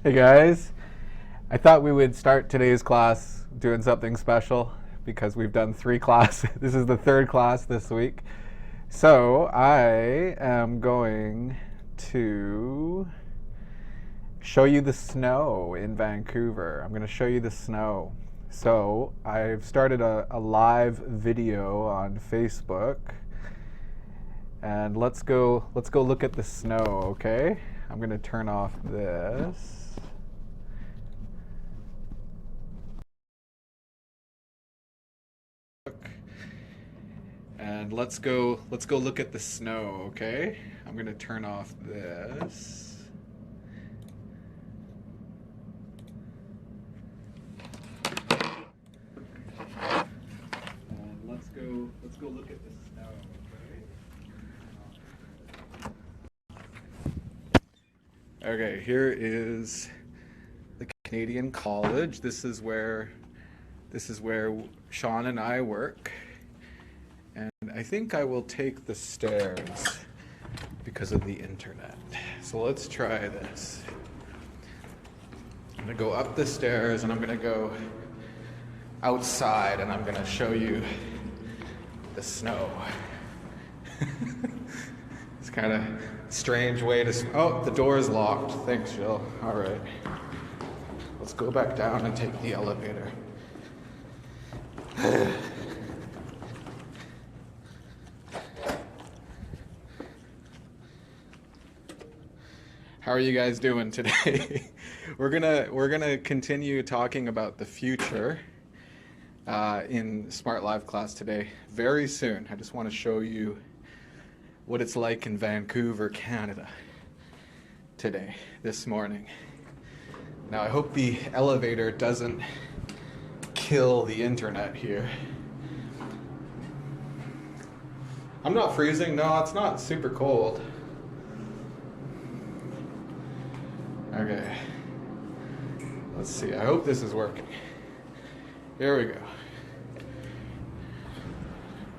Hey guys, I thought we would start today's class doing something special because we've done 3 classes. This is the 3rd class this week. So I am going to show you the snow in Vancouver. I'm going to show you the snow. So I've started a live video on Facebook, and let's go look at the snow, okay? I'm going to turn off this. And let's go look at the snow, okay? I'm going to turn off this. And let's go look at the snow, okay? Okay, here is the Canadian College. This is where Sean and I work. And I think I will take the stairs because of the internet. So let's try this. I'm going to go up the stairs and I'm going to go outside and I'm going to show you the snow. It's kind of a strange way to... Oh, the door is locked. Thanks, Jill. All right. Let's go back down and take the elevator. How are you guys doing today? We're gonna continue talking about the future in Smart Live class today very soon. I just want to show you what it's like in Vancouver, Canada today, this morning. Now I hope the elevator doesn't kill the internet here. I'm not freezing. No, it's not super cold. Okay, let's see. I hope this is working. Here we go.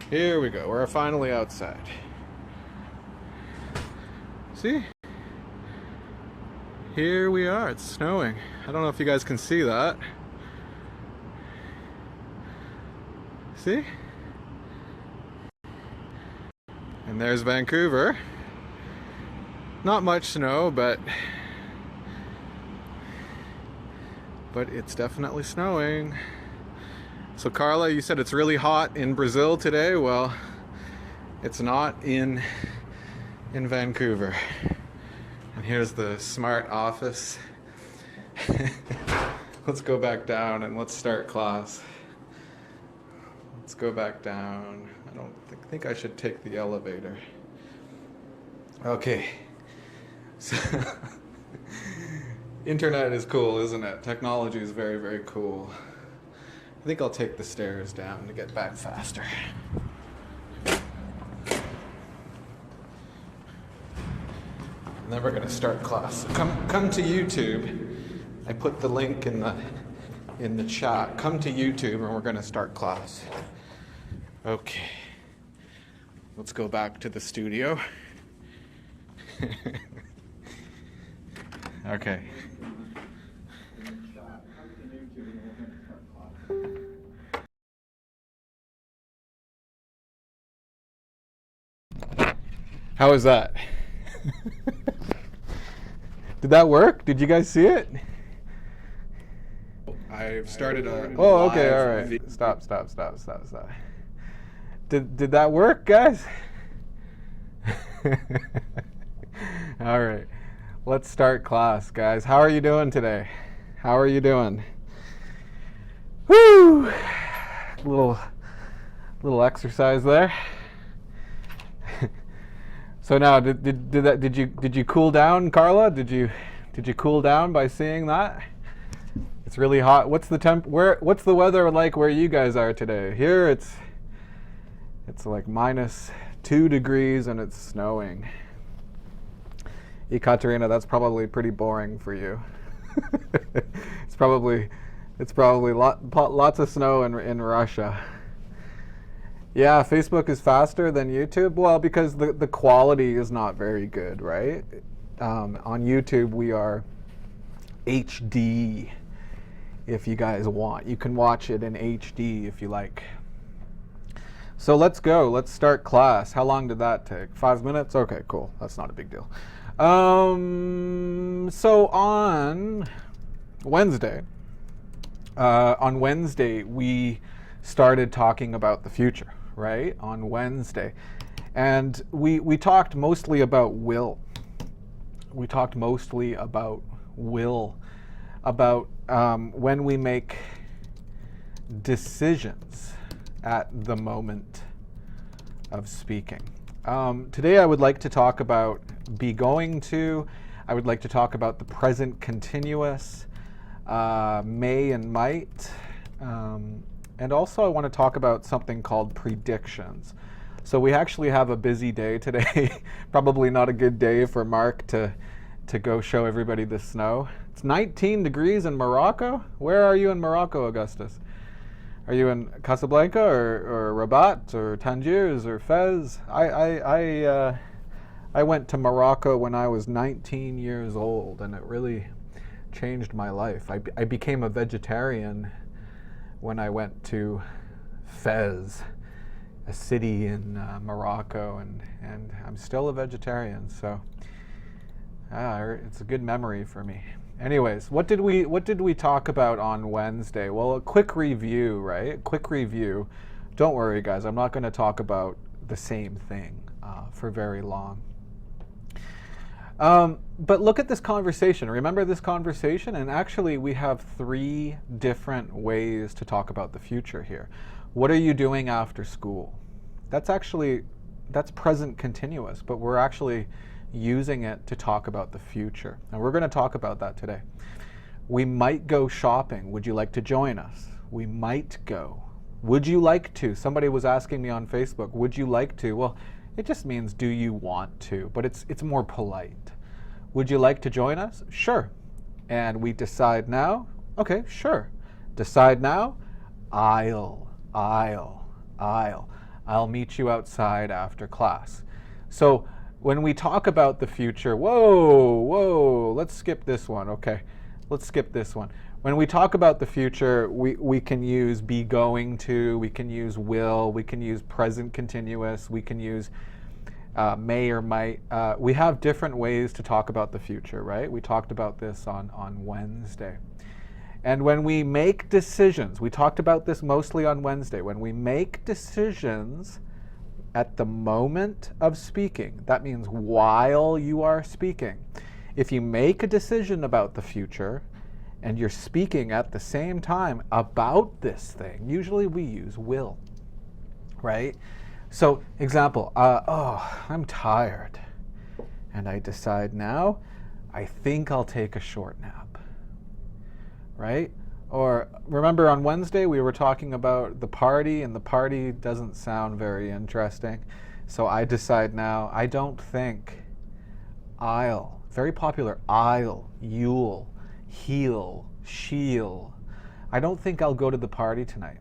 Here we go. We're finally outside. See? Here we are. It's snowing. I don't know if you guys can see that. See? And there's Vancouver. Not much snow, but it's definitely snowing. So Carla, you said it's really hot in Brazil today. Well, it's not in Vancouver. And here's the Smrt office. Let's go back down and let's start class. Let's go back down. I don't think I should take the elevator. Okay. So internet is cool, isn't it? Technology is very, very cool. I think I'll take the stairs down to get back faster. And then we're gonna start class. So come to YouTube. I put the link in the chat. Come to YouTube and we're gonna start class. Okay. Let's go back to the studio. Okay. How was that? Did that work? Did you guys see it? I've started a... Oh, okay, all right. Stop. Did that work, guys? All right. Let's start class, guys. How are you doing today? How are you doing? Woo! Little exercise there. So now, did you cool down, Carla? Did you cool down by seeing that? It's really hot. What's the weather like where you guys are today? Here it's like -2 degrees and it's snowing. Ekaterina, that's probably pretty boring for you. It's probably lots of snow in Russia. Yeah, Facebook is faster than YouTube. Well, because the quality is not very good, right? On YouTube, we are HD if you guys want. You can watch it in HD if you like. So let's go. Let's start class. How long did that take? 5 minutes? Okay, cool. That's not a big deal. So on Wednesday, we started talking about the future, right? On Wednesday. And we talked mostly about will. We talked mostly about will, about when we make decisions at the moment of speaking. Today I would like to talk about be going to. I would like to talk about the present continuous, may and might. And also I want to talk about something called predictions. So we actually have a busy day today. Probably not a good day for Mark to go show everybody the snow. It's 19 degrees in Morocco. Where are you in Morocco, Augustus? Are you in Casablanca or Rabat or Tangiers or Fez? I went to Morocco when I was 19 years old, and it really changed my life. I became a vegetarian when I went to Fez, a city in Morocco, and I'm still a vegetarian, so it's a good memory for me. Anyways, what did we talk about on Wednesday? Well, a quick review, right? A quick review. Don't worry, guys. I'm not going to talk about the same thing for very long. But look at this conversation. Remember this conversation? And actually, we have 3 different ways to talk about the future here. What are you doing after school? That's present continuous, but we're actually using it to talk about the future. And we're going to talk about that today. We might go shopping. Would you like to join us? We might go. Would you like to? Somebody was asking me on Facebook, would you like to? Well, it just means do you want to, but it's more polite. Would you like to join us? Sure. And we decide now? Okay, sure. Decide now? I'll meet you outside after class. So when we talk about the future, whoa, let's skip this one. Okay, let's skip this one. When we talk about the future, we can use be going to, we can use will, we can use present continuous, we can use may or might. We have different ways to talk about the future, right? We talked about this on Wednesday. And when we make decisions, we talked about this mostly on Wednesday, when we make decisions at the moment of speaking, that means while you are speaking. If you make a decision about the future and you're speaking at the same time about this thing, usually we use will, right? So, example, I'm tired, and I decide now, I think I'll take a short nap, right? Or remember on Wednesday we were talking about the party, and the party doesn't sound very interesting. So I decide now, I don't think I'll, very popular, you'll, he'll, she'll. I don't think I'll go to the party tonight.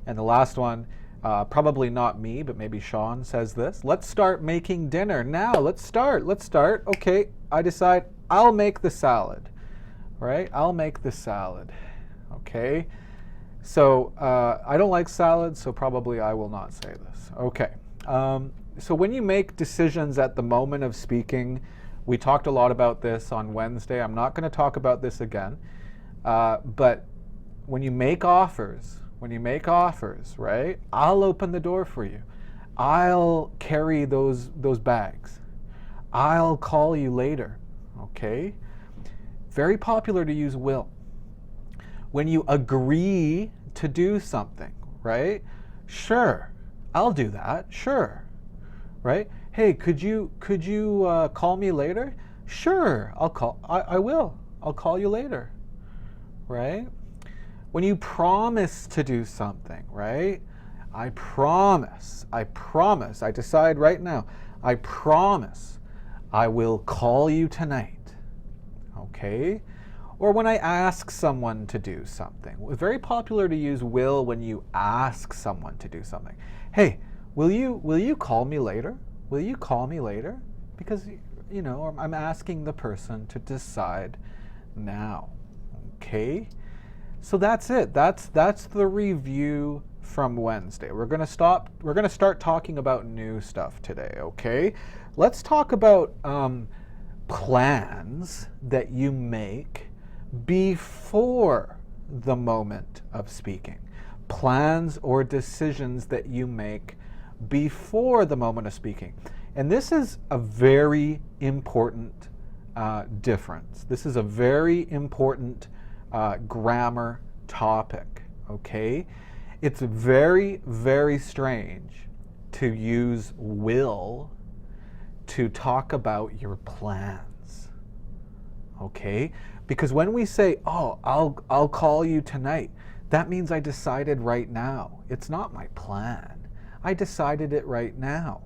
And the last one, probably not me, but maybe Sean says this. Let's start making dinner now. Let's start. Okay, I decide I'll make the salad. Right? I'll make the salad. Okay? So I don't like salad, so probably I will not say this. Okay. So when you make decisions at the moment of speaking, we talked a lot about this on Wednesday. I'm not going to talk about this again. But when you make offers, right? I'll open the door for you. I'll carry those bags. I'll call you later. Okay? Very popular to use will. When you agree to do something, right? Sure, I'll do that. Sure, right? Hey, could you call me later? Sure, I will. I'll call you later, right? When you promise to do something, right? I promise. I decide right now. I promise I will call you tonight. Okay? Or when I ask someone to do something. It's very popular to use will when you ask someone to do something. Hey, will you call me later? Will you call me later? Because, I'm asking the person to decide now. Okay? So that's it. That's the review from Wednesday. We're going to start talking about new stuff today, okay? Let's talk about plans that you make before the moment of speaking. Plans or decisions that you make before the moment of speaking. And this is a very important difference. This is a very important grammar topic, okay? It's very, very strange to use will to talk about your plans, okay? Because when we say, oh, I'll call you tonight, that means I decided right now. It's not my plan. I decided it right now,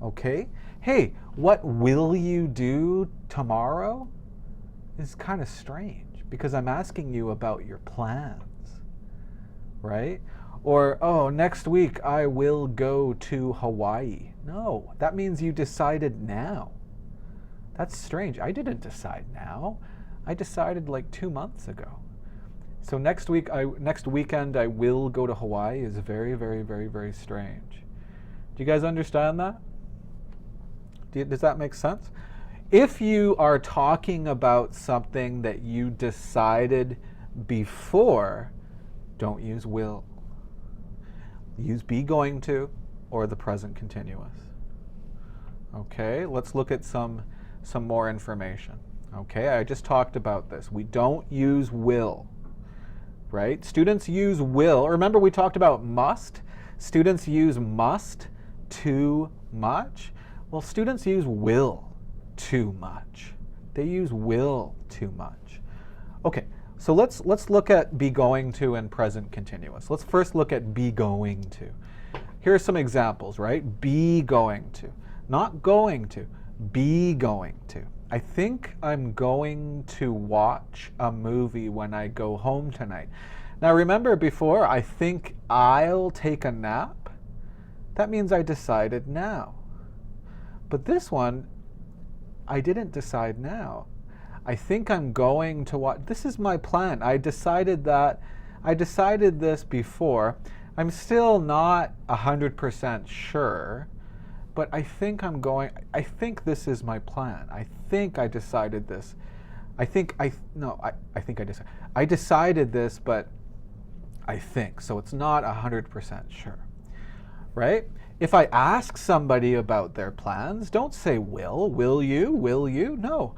okay? Hey, what will you do tomorrow is kind of strange because I'm asking you about your plans, right? Or, oh, next week I will go to Hawaii. No, that means you decided now. That's strange. I didn't decide now. I decided like 2 months ago. So next weekend I will go to Hawaii is very, very, very, very strange. Do you guys understand that? Does that make sense? If you are talking about something that you decided before, don't use will. Use be going to or the present continuous. Okay, let's look at some more information. Okay, I just talked about this. We don't use will, right? Students use will. Remember we talked about must? Students use must too much. Well, students use will too much. They use will too much. Okay, so let's look at be going to and present continuous. Let's first look at be going to. Here are some examples, right? Be going to. Not going to, be going to. I think I'm going to watch a movie when I go home tonight. Now remember before, I think I'll take a nap. That means I decided now. But this one, I didn't decide now. I think I'm going to watch. This is my plan. I decided this before. I'm still not 100% sure, but I think I think this is my plan. I think I decided this. I decided this, but I think. So it's not 100% sure, right? If I ask somebody about their plans, don't say will you? No.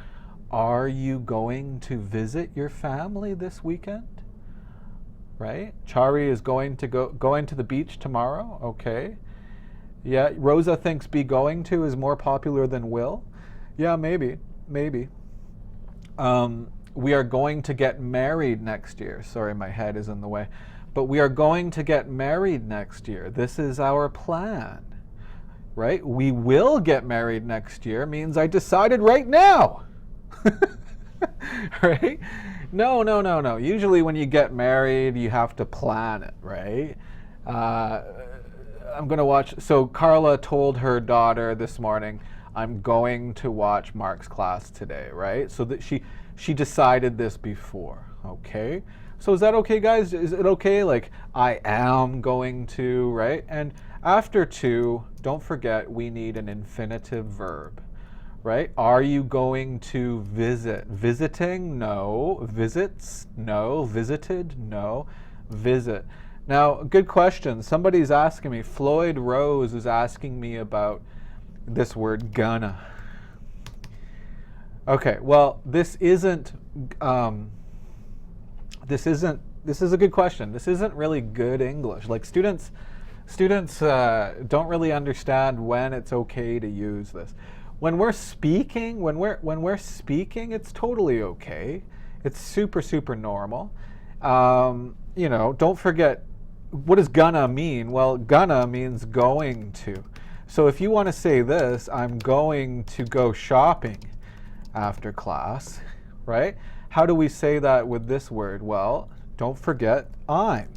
Are you going to visit your family this weekend? Right? Chari is going to the beach tomorrow. Okay. Yeah, Rosa thinks be going to is more popular than will. Yeah, maybe. We are going to get married next year. Sorry, my head is in the way. But we are going to get married next year. This is our plan. Right? We will get married next year means I decided right now. Right? No. Usually when you get married, you have to plan it, right? I'm going to watch. So Carla told her daughter this morning, I'm going to watch Mark's class today, right? So that she decided this before, okay? So is that okay, guys? Is it okay? Like, I am going to, right? And after to, don't forget, we need an infinitive verb, right? Are you going to visit? Visiting? No. Visits? No. Visited? No. Visit. Now, good question. Somebody's asking me, Floyd Rose is asking me about this word gonna. Okay, well, this is a good question. This isn't really good English. Like students don't really understand when it's okay to use this. When we're speaking, it's totally okay. It's super normal. Don't forget, what does gonna mean? Well, gonna means going to. So if you want to say this, I'm going to go shopping after class, right? How do we say that with this word? Well, don't forget I'm,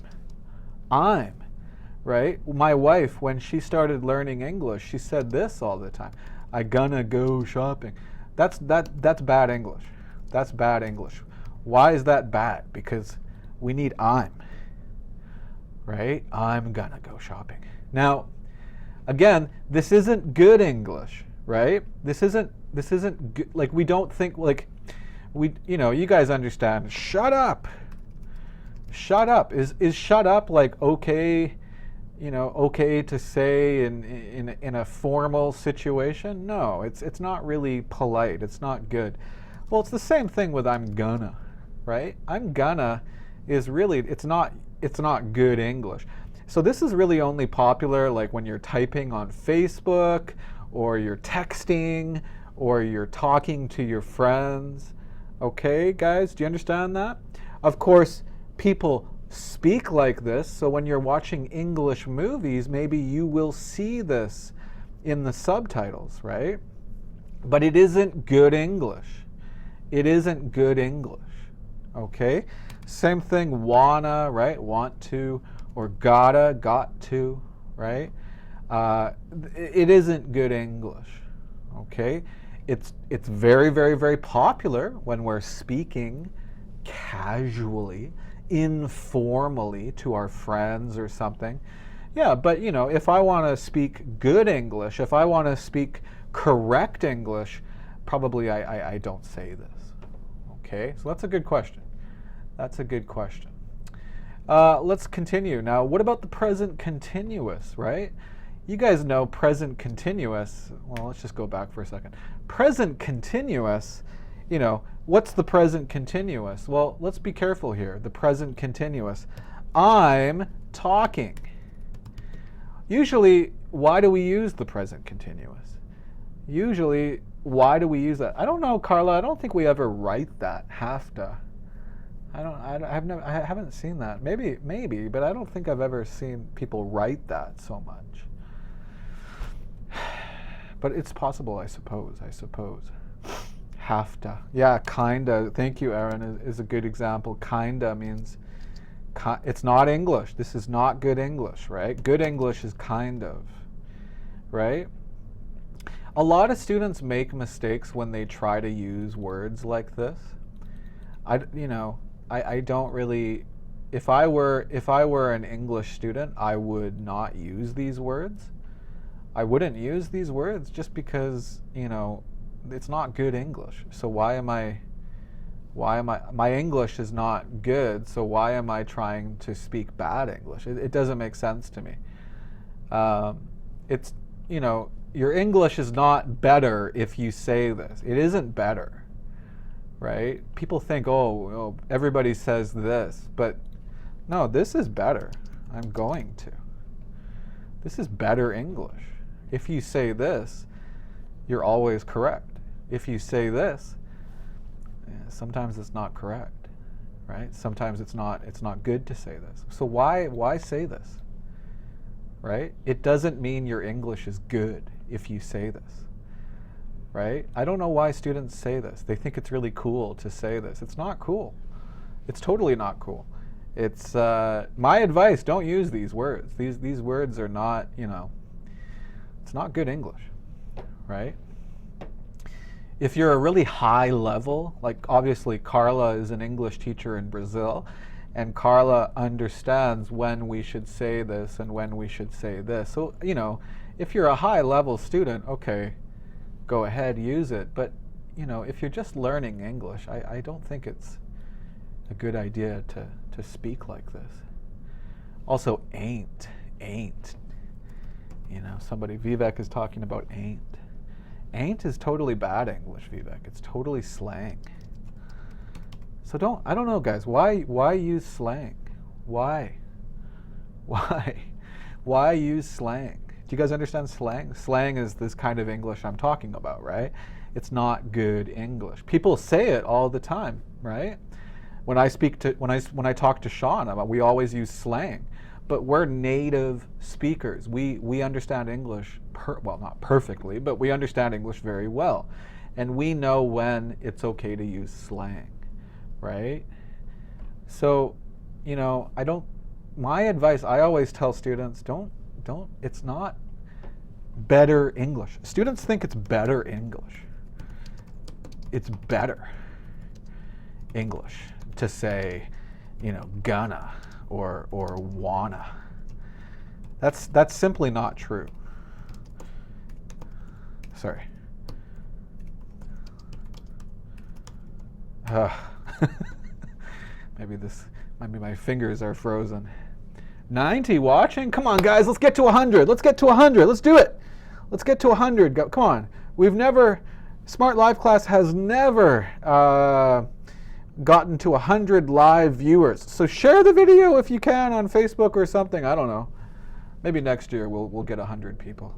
right? My wife, when she started learning English, she said this all the time. I gonna go shopping. That's bad English. That's bad English. Why is that bad? Because we need I'm, right? I'm gonna go shopping. Now, again, this isn't good English, right? This isn't good. Like, we don't think, like, you guys understand. Shut up. Shut up. Is shut up like okay, okay to say in a formal situation? No, it's not really polite. It's not good. Well, it's the same thing with I'm gonna, right? I'm gonna is really, it's not good English. So this is really only popular like when you're typing on Facebook, or you're texting, or you're talking to your friends. Okay, guys, do you understand that? Of course, people speak like this, so when you're watching English movies, maybe you will see this in the subtitles, right? But it isn't good English. It isn't good English, okay? Same thing, wanna, right? Want to, or gotta, got to, right? It isn't good English, okay? It's very, very, very popular when we're speaking casually, informally to our friends or something. Yeah, but if I want to speak good English, if I want to speak correct English, probably I don't say this. Okay, so that's a good question. That's a good question. Let's continue. Now, what about the present continuous, right? You guys know present continuous. Well, let's just go back for a second. Present continuous, what's the present continuous? Well, let's be careful here. The present continuous. I'm talking. Usually, why do we use the present continuous? Usually, why do we use that? I don't know, Carla. I don't think we ever write that. Have to. I haven't seen that. Maybe, but I don't think I've ever seen people write that so much. But it's possible, I suppose. Have to. Yeah, kinda. Thank you, Aaron, is a good example. Kinda means, it's not English. This is not good English, right? Good English is kind of, right? A lot of students make mistakes when they try to use words like this. I don't really, if I were an English student, I would not use these words. I wouldn't use these words just because, it's not good English. So why am I, my English is not good, so why am I trying to speak bad English? It doesn't make sense to me. It's, your English is not better if you say this. It isn't better, right? People think, oh, everybody says this, but no, this is better. I'm going to. This is better English. If you say this, you're always correct. If you say this, sometimes it's not correct, right? Sometimes it's not good to say this. So why say this, right? It doesn't mean your English is good if you say this, right? I don't know why students say this. They think it's really cool to say this. It's not cool. It's totally not cool. It's my advice, don't use these words. These words are not, it's not good English, right? If you're a really high level, like obviously Carla is an English teacher in Brazil, and Carla understands when we should say this and when we should say this. So, if you're a high level student, okay, go ahead, use it. But, if you're just learning English, I don't think it's a good idea to speak like this. Also, ain't. Vivek is talking about ain't. Ain't is totally bad English, Vivek. It's totally slang. So I don't know, guys. Why use slang? Why use slang? Do you guys understand slang? Slang is this kind of English I'm talking about, right? It's not good English. People say it all the time, right? When I talk to Sean, we always use slang. But we're native speakers. We understand English, not perfectly, but we understand English very well. And we know when it's okay to use slang, right? So, my advice, I always tell students, it's not better English. Students think it's better English. It's better. English to say, gonna or wanna. That's simply not true. Sorry. Maybe my fingers are frozen. 90 watching? Come on, guys, let's get to 100. Let's get to 100. Let's do it. Let's get to 100. Come on. Smrt Live Class has never gotten to 100 live viewers. So share the video if you can on Facebook or something. I don't know. Maybe next year we'll get 100 people.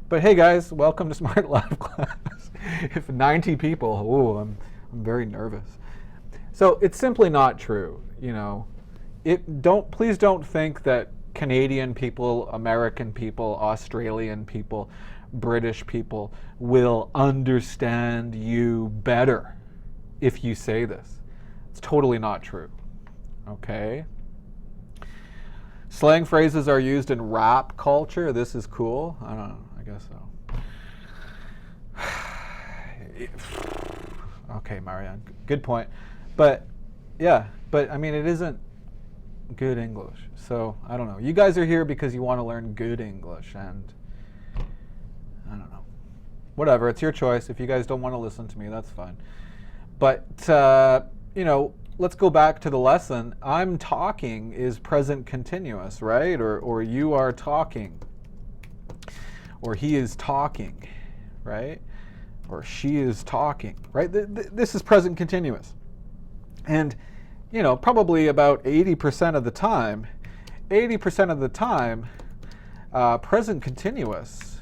But hey, guys, welcome to Smrt Live Class. If 90 people, I'm very nervous. So it's simply not true, Please don't think that Canadian people, American people, Australian people, British people will understand you better if you say this. It's totally not true. Okay? Slang phrases are used in rap culture. This is cool. I don't know. I guess so. Okay, Marianne. Good point. But I mean, it isn't good English. So, I don't know. You guys are here because you want to learn good English, and I don't know. Whatever, it's your choice. If you guys don't want to listen to me, that's fine. But, let's go back to the lesson. I'm talking is present continuous, right? Or you are talking. Or he is talking, right? Or she is talking, right? This is present continuous. And, probably about 80% of the time, present continuous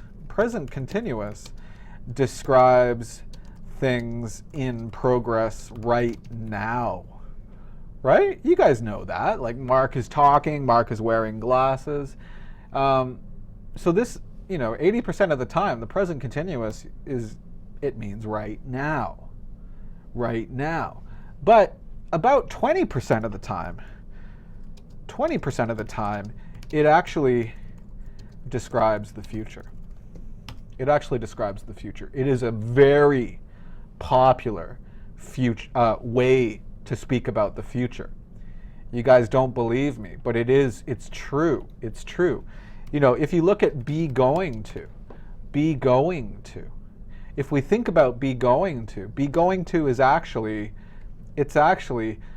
describes things in progress right now, right? You guys know that. Like Mark is talking, Mark is wearing glasses. So this, 80% of the time, the present continuous it means right now. But about 20% of the time, it actually describes the future. It is a very popular way to speak about the future. You guys don't believe me, but it's true. It's true. If you look at be going to. If we think about be going to is actually,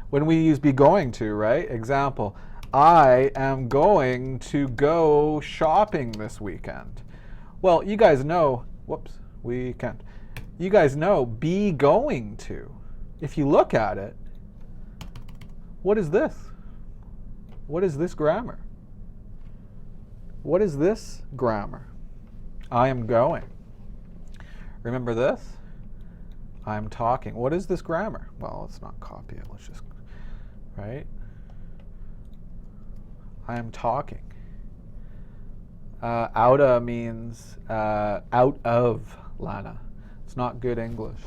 when we use be going to, right? Example, I am going to go shopping this weekend. Well, you guys know, weekend. You guys know be going to. If you look at it, what is this? What is this grammar? I am going. Remember this? I'm talking. What is this grammar? Well, let's not copy it. Let's just, right? I am talking. Outa means out of, Lana. It's not good English.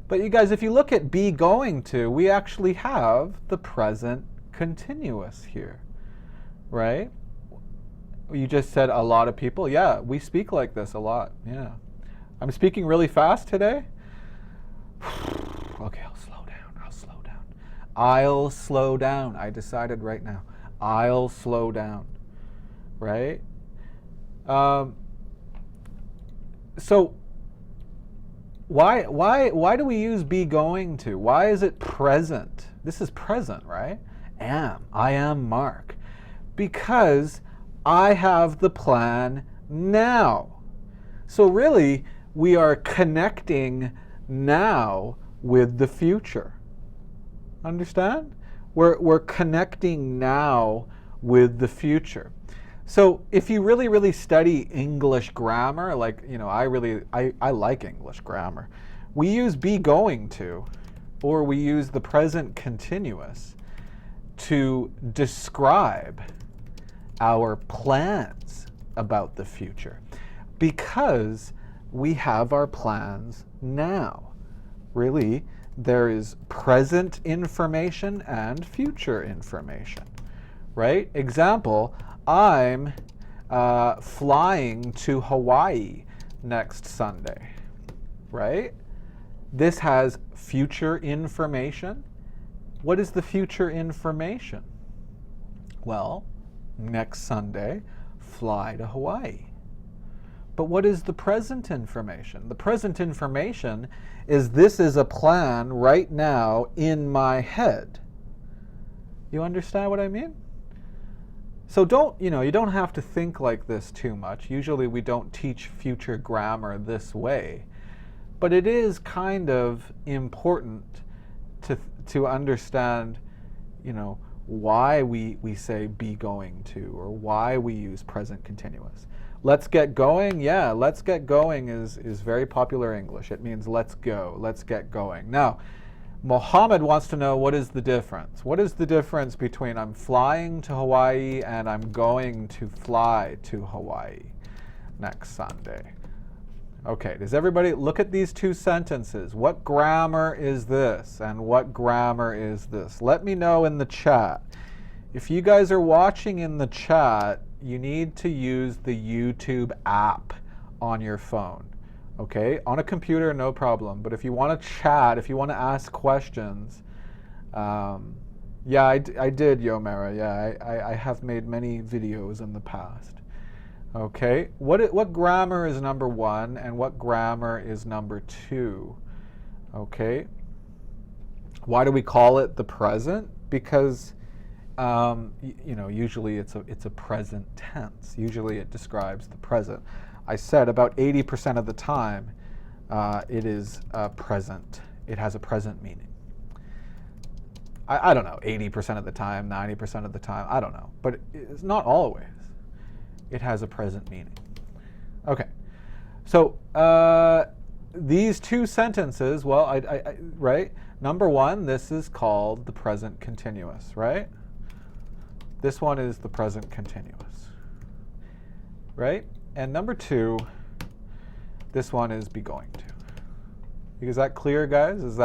But you guys, if you look at be going to, we actually have the present continuous here, right? You just said a lot of people. Yeah, we speak like this a lot. Yeah. I'm speaking really fast today. Okay, I'll slow down. I decided right now. I'll slow down. Right? So why do we use be going to? Why is it present? This is present, right? I am Mark. Because I have the plan now. So really, we are connecting now with the future. Understand? We're connecting now with the future. So if you really, really study English grammar, like, I like English grammar. We use be going to, or we use the present continuous to describe our plans about the future, because we have our plans now. Really, there is present information and future information, right? Example, I'm flying to Hawaii next Sunday, right? This has future information. What is the future information? Well, next Sunday, fly to Hawaii. But what is the present information? The present information is this is a plan right now in my head. You understand what I mean? So you don't have to think like this too much. Usually we don't teach future grammar this way. But it is kind of important to understand, why we say be going to, or why we use present continuous. Let's get going. Yeah, let's get going is very popular English. It means let's go, let's get going. Now, Mohammed wants to know, what is the difference? What is the difference between I'm flying to Hawaii and I'm going to fly to Hawaii next Sunday? Okay, does everybody look at these two sentences? What grammar is this and what grammar is this? Let me know in the chat. If you guys are watching in the chat, you need to use the YouTube app on your phone. Okay, on a computer, no problem. But if you want to chat, if you want to ask questions, yeah, I did, Yomera. Yeah, I have made many videos in the past. Okay, what grammar is number 1 and what grammar is number 2? Okay, why do we call it the present? Because usually it's a present tense. Usually it describes the present. I said about 80% of the time it is present. It has a present meaning. I don't know, 80% of the time, 90% of the time, I don't know. But it's not always. It has a present meaning. Okay, so these two sentences, well, right? Number 1, this is called the present continuous, right? This one is the present continuous, right? And number 2, this one is be going to. Is that clear, guys? Does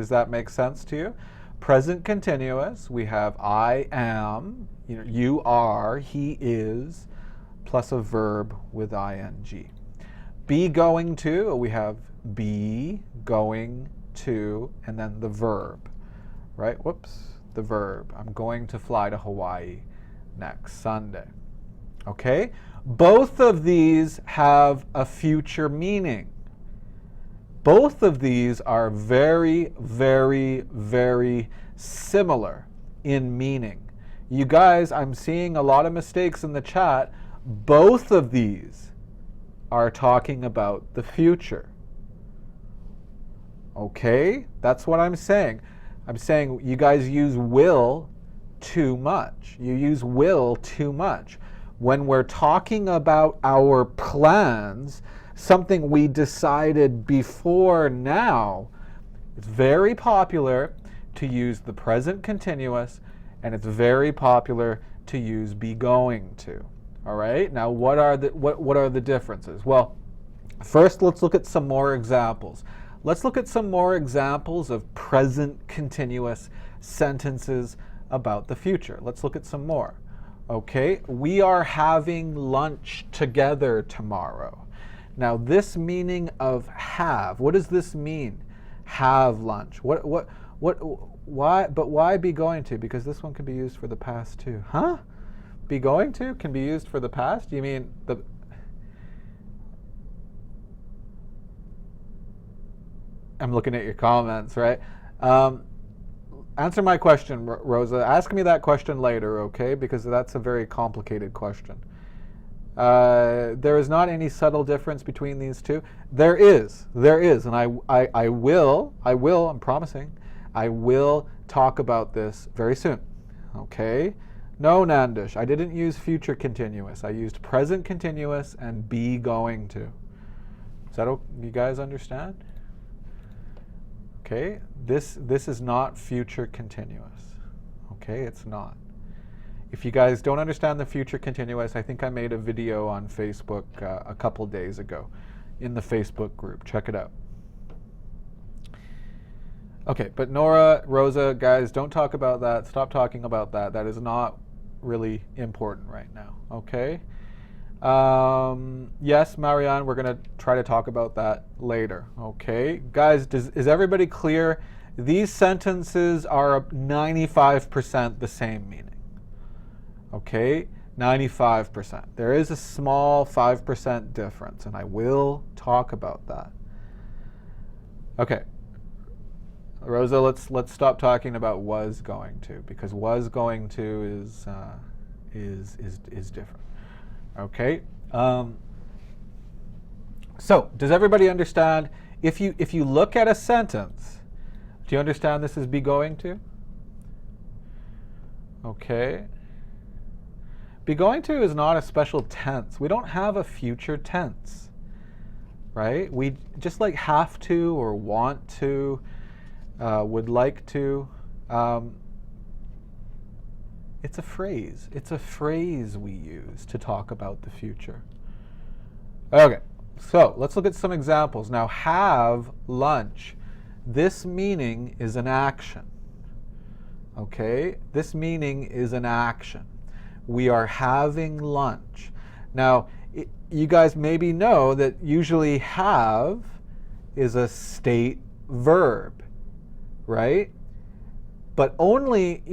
that make sense to you? Present continuous, we have I am, you are, he is, plus a verb with ing. Be going to, we have be going to, and then the verb, right? Whoops, the verb. I'm going to fly to Hawaii next Sunday. Okay? Both of these have a future meaning. Both of these are very, very, very similar in meaning. You guys, I'm seeing a lot of mistakes in the chat. Both of these are talking about the future. Okay? That's what I'm saying. I'm saying you guys use will too much. You use will too much. When we're talking about our plans, something we decided before now, it's very popular to use the present continuous, and it's very popular to use be going to. All right? Now, what are the differences? Well, first let's look at some more examples. Let's look at some more examples of present continuous sentences about the future. Let's look at some more. Okay? We are having lunch together tomorrow. Now, this meaning of have, what does this mean? Have lunch. Why? But why be going to? Because this one can be used for the past too. Huh? Be going to can be used for the past? You mean the... I'm looking at your comments, right? Answer my question, Rosa. Ask me that question later, okay? Because that's a very complicated question. There is not any subtle difference between these two. There is, and I will, I'm promising, I will talk about this very soon, okay? No, Nandish, I didn't use future continuous. I used present continuous and be going to. Is that okay? You guys understand? Okay, this is not future continuous. Okay, it's not. If you guys don't understand the future continuous, I think I made a video on Facebook a couple days ago in the Facebook group. Check it out. Okay, but Nora, Rosa, guys, don't talk about that. Stop talking about that. That is not really important right now, okay? Yes, Marianne, we're going to try to talk about that later. Okay, guys, is everybody clear? These sentences are 95% the same meaning. Okay, 95%. There is a small 5% difference, and I will talk about that. Okay, Rosa, let's stop talking about was going to, because was going to is different. Okay. So does everybody understand? If you look at a sentence, do you understand this is be going to? Okay. Be going to is not a special tense. We don't have a future tense, right? We just like have to or want to, would like to. It's a phrase. It's a phrase we use to talk about the future. Okay, so let's look at some examples. Now, have lunch. This meaning is an action. Okay, this meaning is an action. We are having lunch. Now, you guys maybe know that usually have is a state verb, right? But only,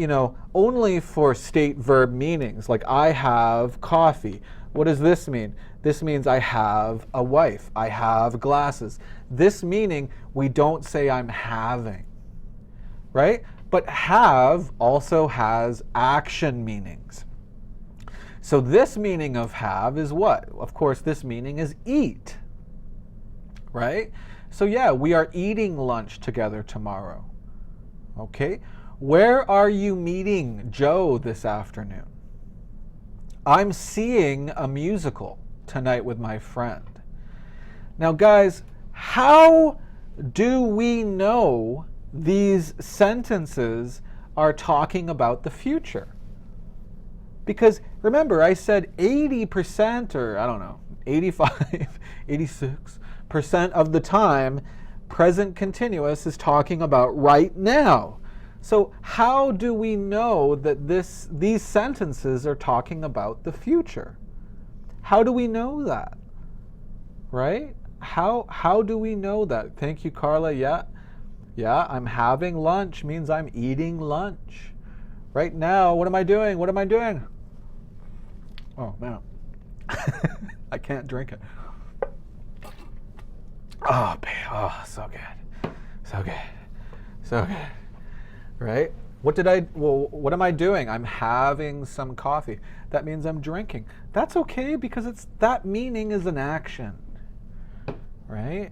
only for state verb meanings, like I have coffee. What does this mean? This means I have a wife. I have glasses. This meaning, we don't say I'm having, right? But have also has action meanings. So this meaning of have is what? Of course, this meaning is eat, right? So yeah, we are eating lunch together tomorrow, okay? Where are you meeting Joe this afternoon? I'm seeing a musical tonight with my friend. Now, guys, how do we know these sentences are talking about the future? Because remember, I said 80% or I don't know, 85, 86% of the time, present continuous is talking about right now. So how do we know that these sentences are talking about the future? How do we know that? Right? How do we know that? Thank you, Carla. Yeah, I'm having lunch means I'm eating lunch. Right now, what am I doing? What am I doing? Oh, man. I can't drink it. Oh, so good. So good. So good. Right? What am I doing? I'm having some coffee. That means I'm drinking. That's okay because that meaning is an action. Right?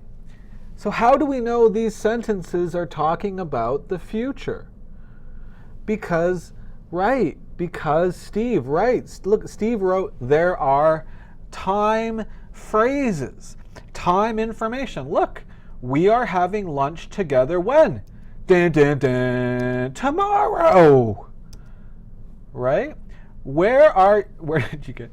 So how do we know these sentences are talking about the future? Because Steve writes. Look, Steve wrote, there are time phrases, time information. Look, we are having lunch together when? Dun, dun, dun, tomorrow. Right? Where did you get?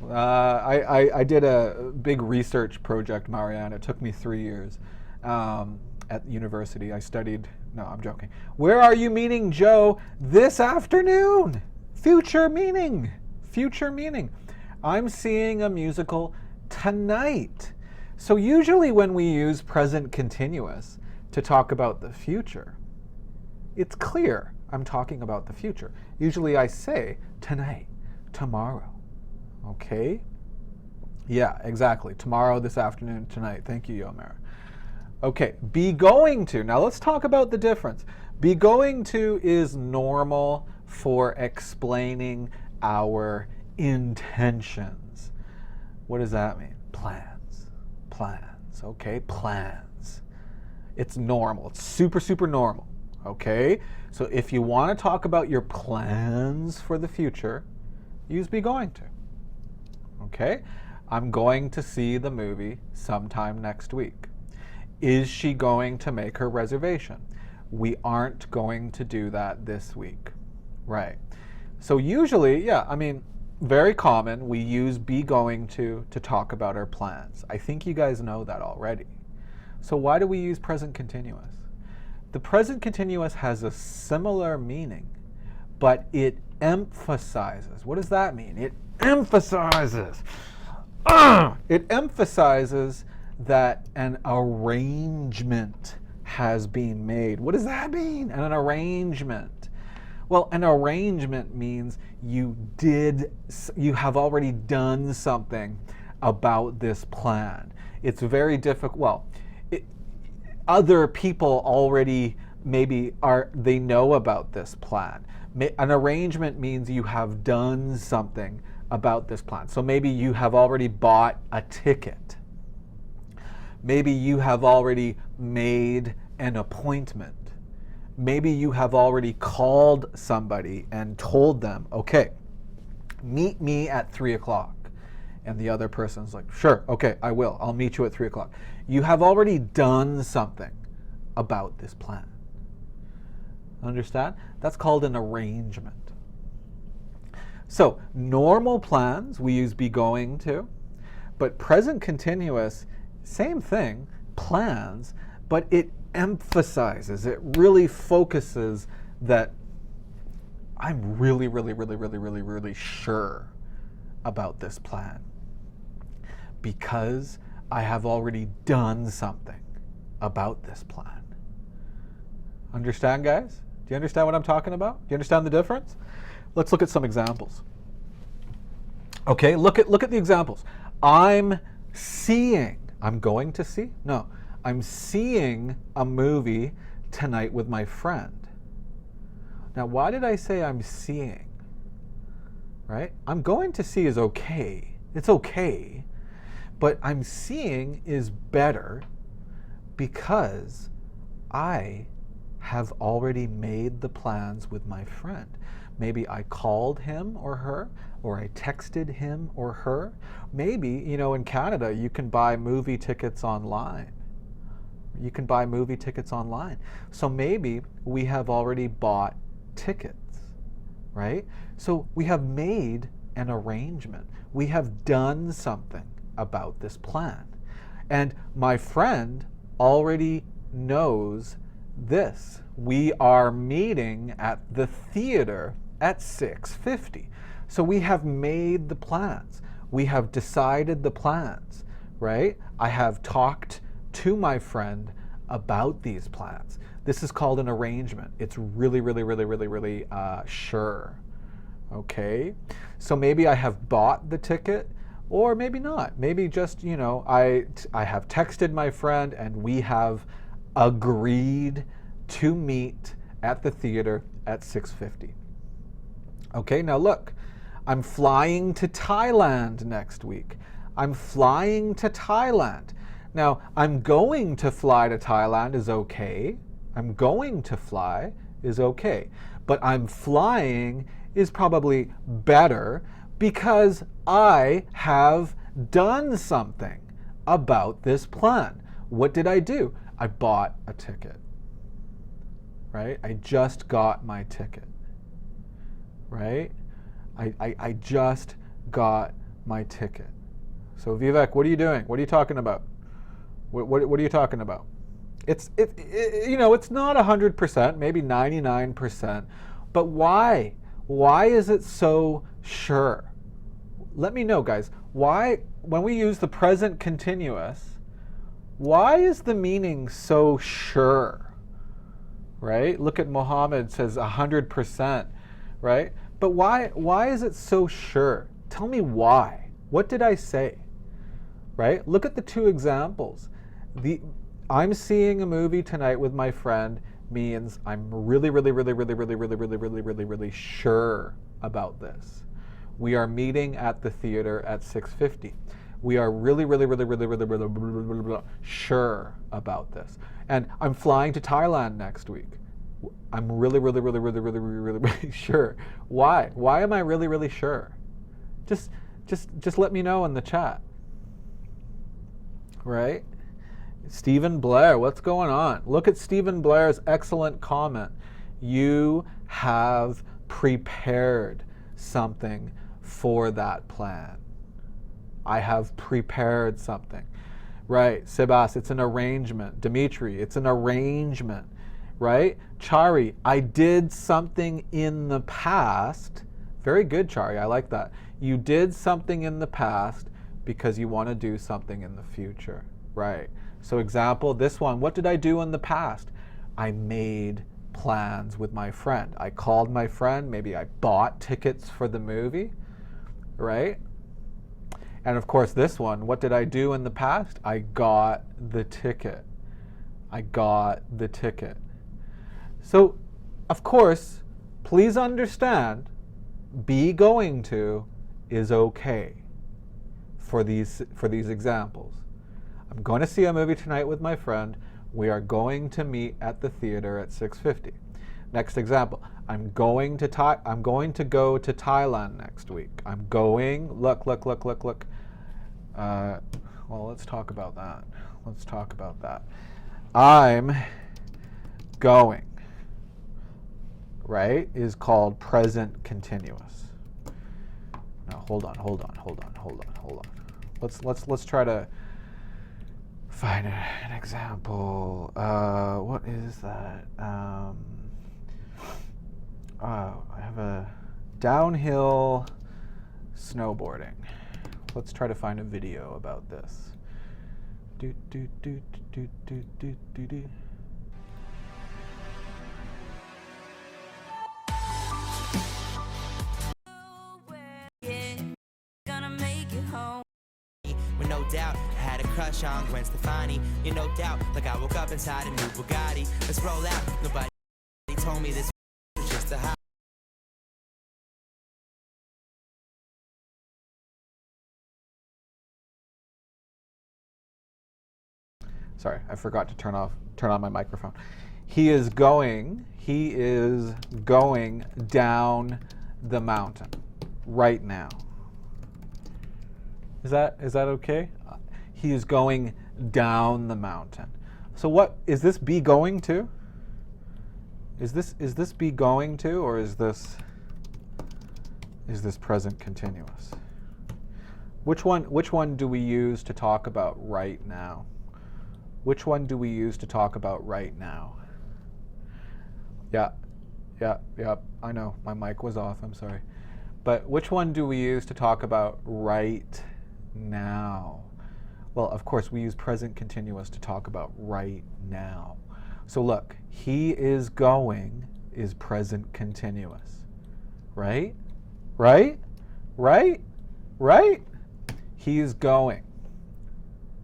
I did a big research project, Marianne. It took me 3 years at university. I studied, no, I'm joking. Where are you meeting Joe this afternoon? Future meaning. Future meaning. I'm seeing a musical tonight. So usually when we use present continuous to talk about the future, it's clear I'm talking about the future. Usually I say tonight, tomorrow. Okay? Yeah, exactly. Tomorrow, this afternoon, tonight. Thank you, Yomera. Okay, be going to. Now let's talk about the difference. Be going to is normal for explaining our intentions. What does that mean? Plans. Plans. Okay, plans. It's normal. It's super, super normal. Okay? So if you want to talk about your plans for the future, use be going to. Okay? I'm going to see the movie sometime next week. Is she going to make her reservation? We aren't going to do that this week. Right. So usually, very common, we use be going to talk about our plans. I think you guys know that already. So why do we use present continuous? The present continuous has a similar meaning, but it emphasizes. What does that mean? It emphasizes. It emphasizes that an arrangement has been made. What does that mean? An arrangement. Well, an arrangement means you have already done something about this plan. It's very difficult. Well, other people already they know about this plan. An arrangement means you have done something about this plan. So maybe you have already bought a ticket. Maybe you have already made an appointment. Maybe you have already called somebody and told them, okay, meet me at 3 o'clock. And the other person's like, sure, okay, I will. I'll meet you at 3 o'clock. You have already done something about this plan. Understand? That's called an arrangement. So normal plans, we use be going to, but present continuous, same thing, plans, but it emphasizes, it really focuses that I'm really, really, really, really, really, really sure about this plan because I have already done something about this plan. Understand, guys? Do you understand what I'm talking about? Do you understand the difference? Let's look at some examples. Okay, look at the examples. I'm going to see? No. I'm seeing a movie tonight with my friend. Now, why did I say I'm seeing? Right? I'm going to see is okay. It's okay. But I'm seeing is better because I have already made the plans with my friend. Maybe I called him or her, or I texted him or her. Maybe, in Canada, you can buy movie tickets online. So maybe we have already bought tickets, right? So we have made an arrangement. We have done something about this plan. And my friend already knows this. We are meeting at the theater at 6:50. So we have made the plans. We have decided the plans, right? I have talked to my friend about these plans. This is called an arrangement. It's really, really, really, really, really sure. Okay? So maybe I have bought the ticket, or maybe not. Maybe just, I have texted my friend and we have agreed to meet at the theater at 6:50. Okay, now look, I'm flying to Thailand next week. I'm flying to Thailand. Now, I'm going to fly to Thailand is okay. I'm going to fly is okay. But I'm flying is probably better because I have done something about this plan. What did I do? I bought a ticket, right? I just got my ticket, right? I just got my ticket. So Vivek, what are you doing? What are you talking about? What are you talking about? It's not 100%, maybe 99%, but why? Why is it so sure? Let me know, guys. Why, when we use the present continuous, why is the meaning so sure? Right? Look at Mohammed says 100%, right? But why is it so sure? Tell me why. What did I say? Right? Look at the two examples. I'm seeing a movie tonight with my friend means I'm really, really, really, really, really, really, really, really, really, really sure about this. We are meeting at the theater at 6:50. We are really, really, really, really, really, really, really, really, really sure about this. And I'm flying to Thailand next week. I'm really, really, really, really, really, really, really, really sure. Why? Why am I really, really sure? Just let me know in the chat. Right? Stephen Blair, what's going on? Look at Stephen Blair's excellent comment. You have prepared something for that plan. I have prepared something. Right, Sebas, it's an arrangement. Dimitri, it's an arrangement. Right? Chari, I did something in the past. Very good, Chari, I like that. You did something in the past because you want to do something in the future, right? So example, this one, what did I do in the past? I made plans with my friend. I called my friend, maybe I bought tickets for the movie, right? And of course this one, what did I do in the past? I got the ticket. I got the ticket. So, of course, please understand, be going to is okay for these examples. I'm going to see a movie tonight with my friend. We are going to meet at the theater at 6:50. Next example, I'm going to go to Thailand next week. I'm going, look. Well, let's talk about that. Let's talk about that. I'm going, right, is called present continuous. Now, hold on. Let's try to find an example. What is that? I have a downhill snowboarding. Let's try to find a video about this. Do. No doubt, I had a crush on Gwen Stefani. You no doubt, like I woke up inside a new Bugatti. Let's roll out. Nobody told me this was just a high. Sorry, I forgot to turn on my microphone. He is going down the mountain right now. Is that okay? He is going down the mountain. So what is this be going to? Is this be going to, or is this present continuous? Which one do we use to talk about right now? Which one do we use to talk about right now? Yeah. I know, my mic was off, I'm sorry. But which one do we use to talk about right now? Well, of course, we use present continuous to talk about right now. So look, he is going is present continuous, right? He is going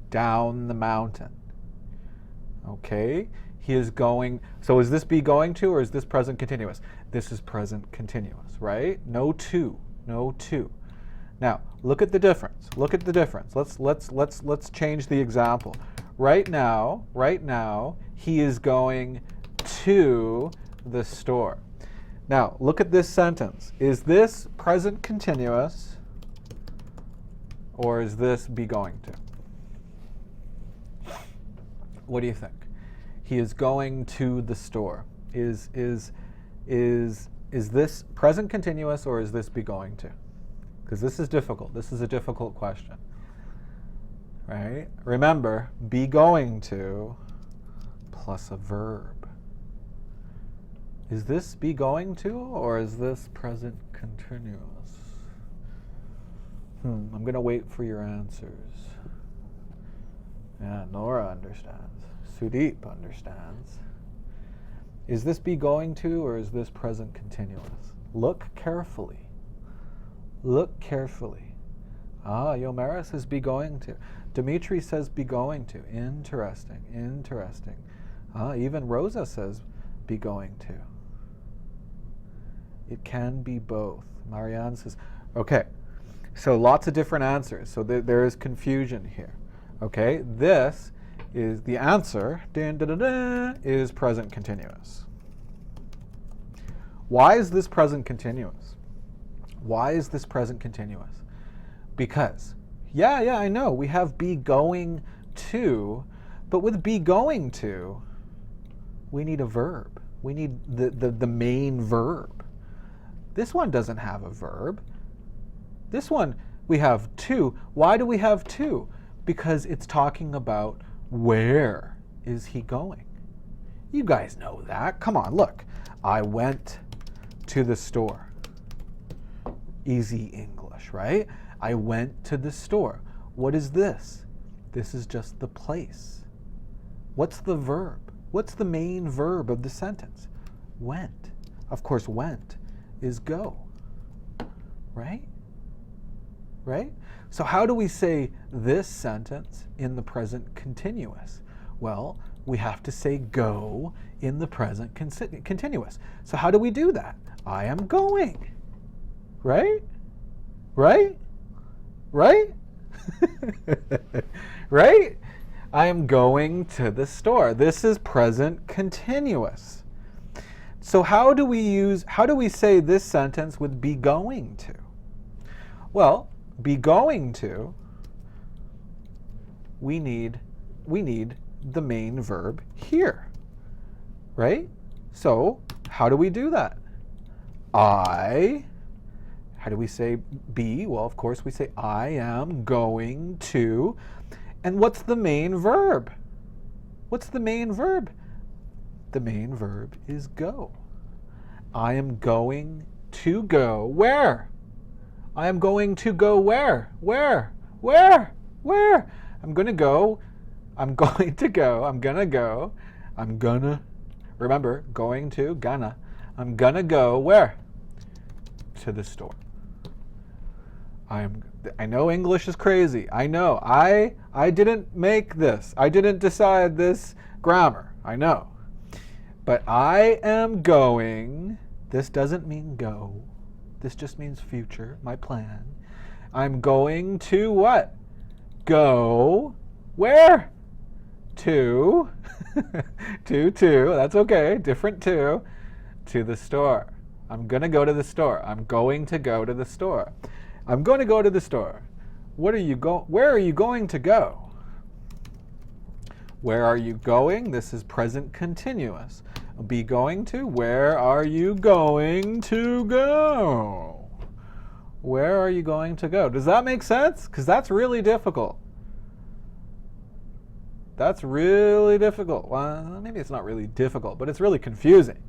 down the mountain. Okay, he is going. So is this be going to, or is this present continuous? This is present continuous, right? No to. Now, look at the difference. Let's change the example. Right now, he is going to the store. Now, look at this sentence. Is this present continuous, or is this be going to? What do you think? He is going to the store. Is this present continuous, or is this be going to? Because this is difficult. This is a difficult question. Right? Remember, be going to plus a verb. Is this be going to, or is this present continuous? I'm going to wait for your answers. Yeah, Nora understands. Sudeep understands. Is this be going to, or is this present continuous? Look carefully. Ah, Yomera says be going to. Dimitri says be going to. Interesting. Even Rosa says be going to. It can be both. Marianne says, okay. So lots of different answers. So there is confusion here. Okay, this is the answer, is present continuous. Why is this present continuous? Because, yeah, I know, we have be going to, but with be going to, we need a verb. We need the main verb. This one doesn't have a verb. This one, we have to. Why do we have to? Because it's talking about where is he going. You guys know that. Come on, look. I went to the store. Easy English, right? I went to the store. What is this? This is just the place. What's the verb? What's the main verb of the sentence? Went. Of course, went is go. Right? Right? So how do we say this sentence in the present continuous? Well, we have to say go in the present continuous. So how do we do that? I am going. Right? Right? Right? Right? I am going to the store. This is present continuous. So how do we say this sentence with be going to? Well, be going to, we need the main verb here, right? So how do we do that? How do we say be? Well, of course we say I am going to. And what's the main verb? What's the main verb? The main verb is go. I am going to go where? I am going to go where? Where? I'm going to go. I'm going to go. I'm going to go. I'm gonna. Remember, going to, gonna. I'm gonna go where? To the store. I know English is crazy. I know. I didn't make this. I didn't decide this grammar. I know. But I am going. This doesn't mean go. This just means future, my plan. I'm going to what? Go where? To. That's okay. Different to the store. I'm going to go to the store. I'm going to go to the store. I'm going to go to the store. Where are you going to go? Where are you going? This is present continuous. Be going to. Where are you going to go? Where are you going to go? Does that make sense? Because that's really difficult. That's really difficult. Well, maybe it's not really difficult, but it's really confusing.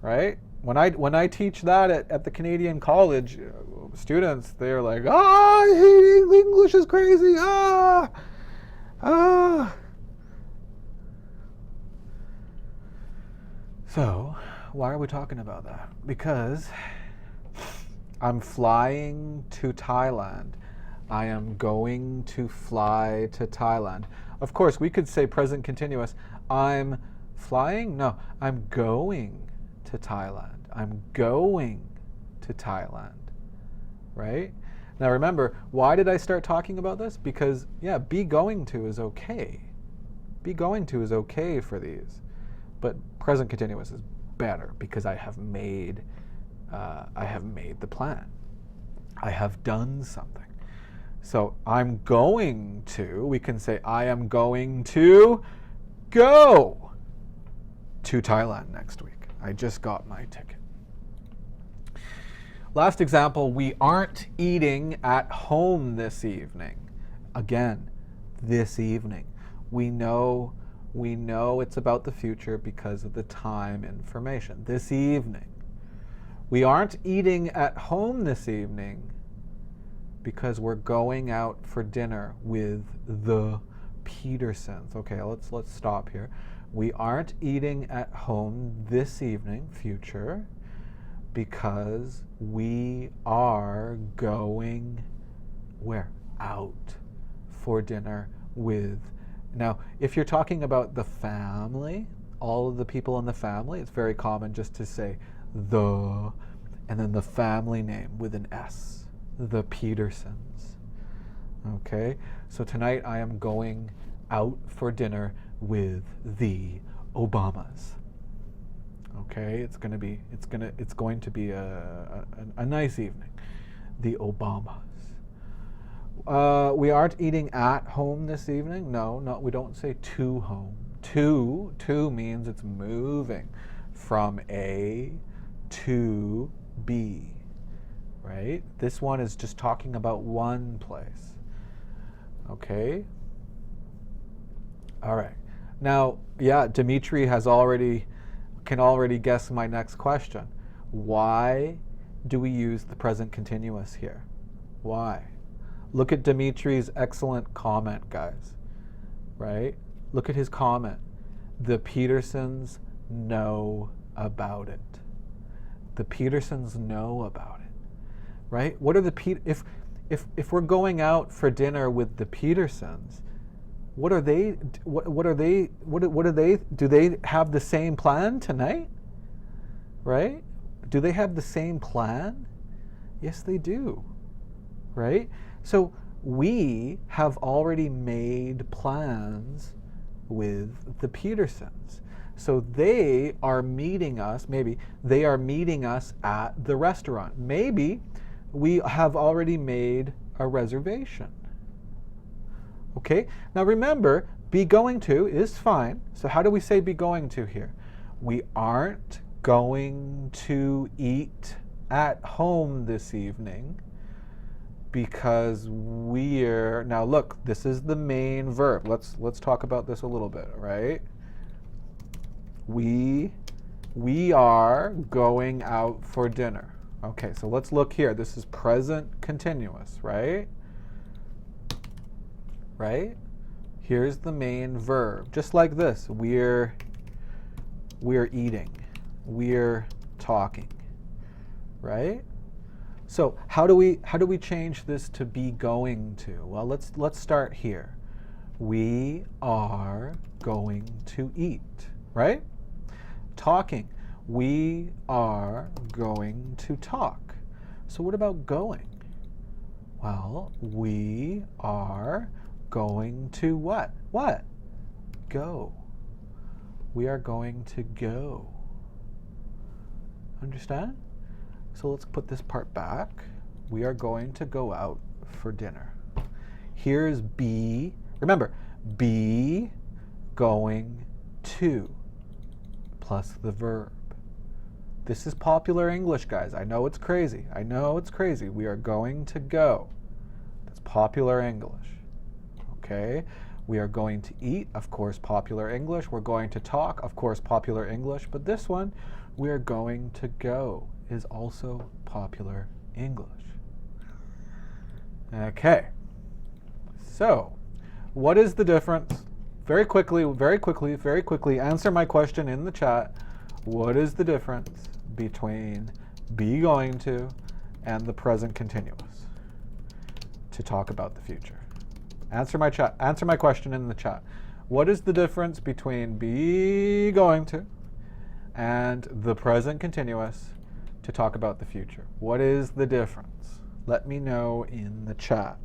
Right? When I teach that at the Canadian college, students, they're like, I hate English is crazy. So, why are we talking about that? Because I'm flying to Thailand. I am going to fly to Thailand. Of course, we could say present continuous. I'm flying? No, I'm going to Thailand. I'm going to Thailand, right? Now remember, why did I start talking about this? Because, yeah, be going to is okay. Be going to is okay for these. But present continuous is better because I have made the plan. I have done something. So I'm going to, we can say I am going to go to Thailand next week. I just got my ticket. Last example, we aren't eating at home this evening. Again, this evening. We know it's about the future because of the time information. This evening. We aren't eating at home this evening because we're going out for dinner with the Petersons. Okay, let's stop here. We aren't eating at home this evening, future, because we are going where? Out for dinner with. Now, if you're talking about the family, all of the people in the family, it's very common just to say the, and then the family name with an S, the Petersons. Okay, so tonight I am going out for dinner with the Obamas. Okay, it's going to be a nice evening. The Obamas. We aren't eating at home this evening. No, we don't say to home. To means it's moving from A to B, right? This one is just talking about one place. Okay? All right. Now, yeah, Dimitri can already guess my next question. Why do we use the present continuous here? Why? Look at Dimitri's excellent comment, guys, right? Look at his comment. The Petersons know about it. The Petersons know about it, right? What are the if we're going out for dinner with the Petersons, what are they? What are they? What are they? Do they have the same plan tonight? Right? Do they have the same plan? Yes, they do. Right? So we have already made plans with the Petersons. So they are meeting us, maybe they are meeting us at the restaurant. Maybe we have already made a reservation. Okay? Now remember, be going to is fine. So how do we say be going to here? We aren't going to eat at home this evening because we're, now look, this is the main verb. Let's talk about this a little bit, right? We are going out for dinner. Okay, so let's look here. This is present continuous, right? Right? Here's the main verb. Just like this, we're eating. We're talking. Right? So how do we change this to be going to? Well, let's start here. We are going to eat, right? Talking. We are going to talk. So what about going? Well, we are going to what? What? Go. We are going to go. Understand? So let's put this part back. We are going to go out for dinner. Here's be. Remember, be going to plus the verb. This is popular English, guys. I know it's crazy. I know it's crazy. We are going to go. That's popular English. Okay? We are going to eat, of course, popular English. We're going to talk, of course, popular English. But this one, we are going to go, is also popular English. Okay. So, what is the difference? Very quickly, answer my question in the chat. What is the difference between be going to and the present continuous to talk about the future? Answer my question in the chat. What is the difference between be going to and the present continuous to talk about the future? What is the difference? Let me know in the chat.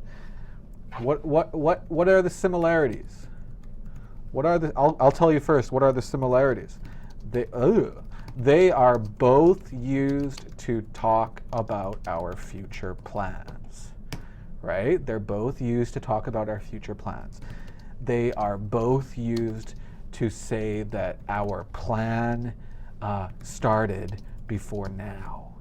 What are the similarities? What are the? I'll tell you first. What are the similarities? They are both used to talk about our future plans, right? They're both used to talk about our future plans. They are both used to say that our plan started before now,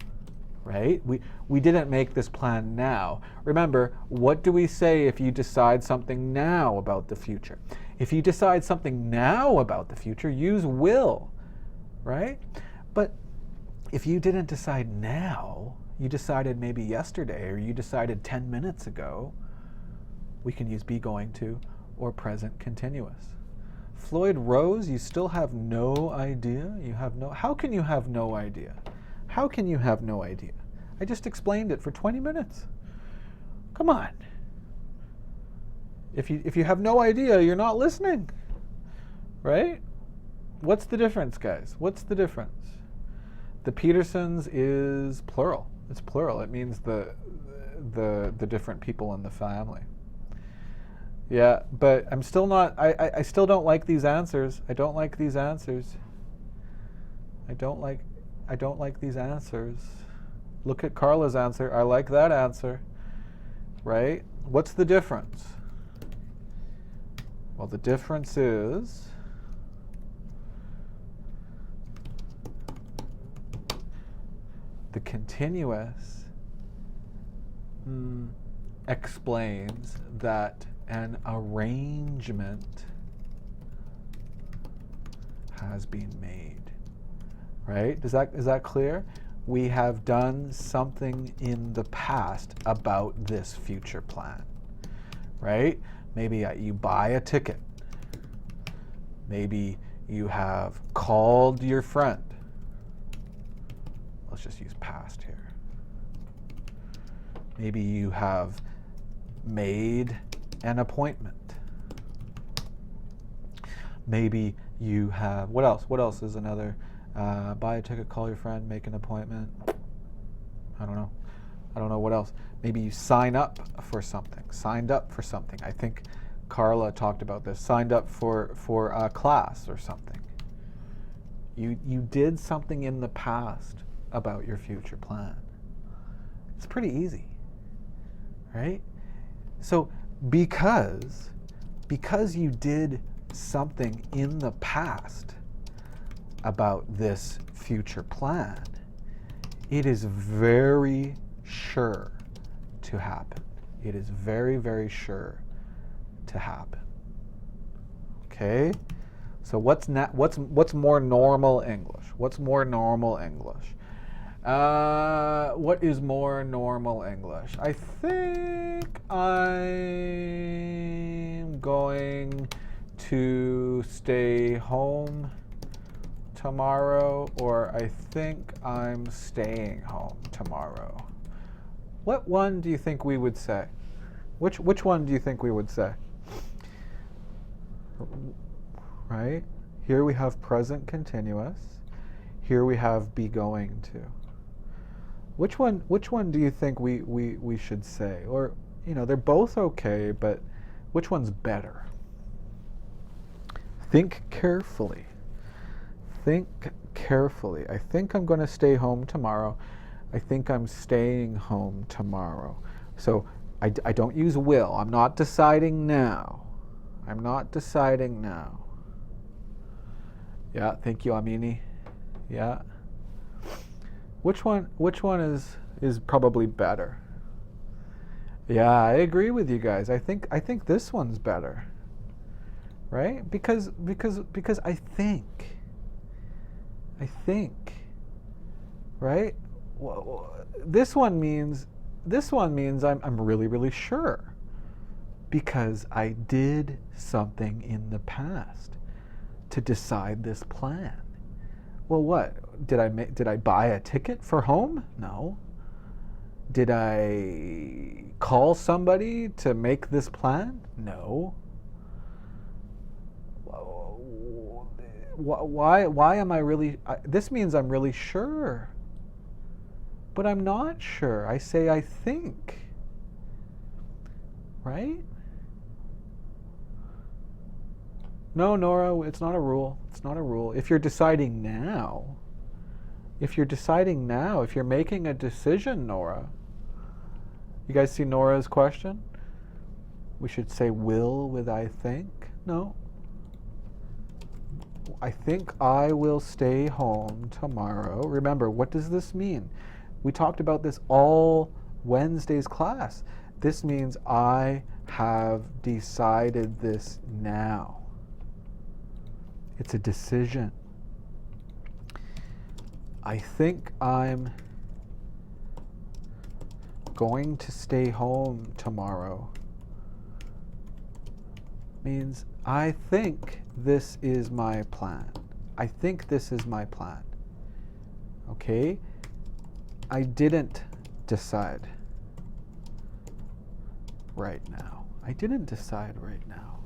right? We didn't make this plan now. Remember, what do we say if you decide something now about the future? If you decide something now about the future, use will, right? But if you didn't decide now, you decided maybe yesterday or you decided 10 minutes ago, we can use be going to or present continuous. Floyd Rose, you still have no idea? How can you have no idea? How can you have no idea? I just explained it for 20 minutes. Come on. If you have no idea, you're not listening, right? What's the difference, guys? What's the difference? The Petersons is plural. It's plural. It means the different people in the family. Yeah, but I'm still not. I still don't like these answers. I don't like these answers. I don't like these answers. Look at Carla's answer. I like that answer. Right? What's the difference? Well, the difference is the continuous explains that an arrangement has been made. Right? Is that clear? We have done something in the past about this future plan. right? Maybe you buy a ticket. Maybe you have called your friend. Let's just use past here. Maybe you have made an appointment. Maybe you have, what else? What else is another? Buy a ticket, call your friend, make an appointment. I don't know. I don't know what else. Maybe you sign up for something. Signed up for something. I think Carla talked about this. Signed up for a class or something. You did something in the past about your future plan. It's pretty easy, right? So because you did something in the past about this future plan, it is very sure to happen. It is very, very sure to happen. Okay? So what's more normal English? What's more normal English? What is more normal English? I think I'm going to stay home tomorrow, or I think I'm staying home tomorrow. What one do you think we would say? Which one do you think we would say? Right? Here we have present continuous. Here we have be going to. Which one do you think we should say? Or, they're both okay, but which one's better? Think carefully. Think carefully. I think I'm going to stay home tomorrow. I think I'm staying home tomorrow. So I don't use will. I'm not deciding now. I'm not deciding now. Yeah, thank you, Amini. Yeah. Which one is probably better? Yeah, I agree with you guys. I think this one's better. Right? Because I think, right? Well, this one means I'm really, really sure, because I did something in the past to decide this plan. Well, what did I buy a ticket for home? No. Did I call somebody to make this plan? No. Why am I really, this means I'm really sure, but I'm not sure. I say I think, right? No, Nora, it's not a rule. It's not a rule. If you're deciding now, if you're making a decision, Nora, you guys see Nora's question? We should say will with I think? No. I think I will stay home tomorrow. Remember, what does this mean? We talked about this all Wednesday's class. This means I have decided this now. It's a decision. I think I'm going to stay home tomorrow means I think this is my plan. I think this is my plan. Okay? I didn't decide right now. I didn't decide right now.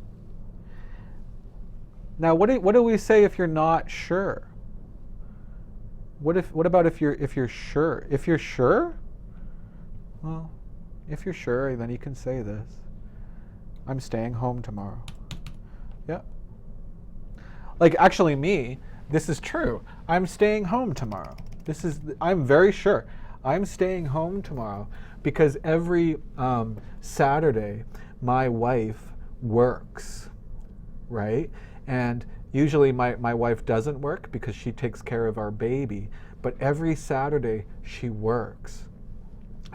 Now, what do we say if you're not sure? What about if you're sure? If you're sure? Well, if you're sure, then you can say this. I'm staying home tomorrow. Yeah. Like, actually, this is true. I'm staying home tomorrow. I'm very sure. I'm staying home tomorrow because every Saturday, my wife works, right? And usually my wife doesn't work because she takes care of our baby, but every Saturday she works.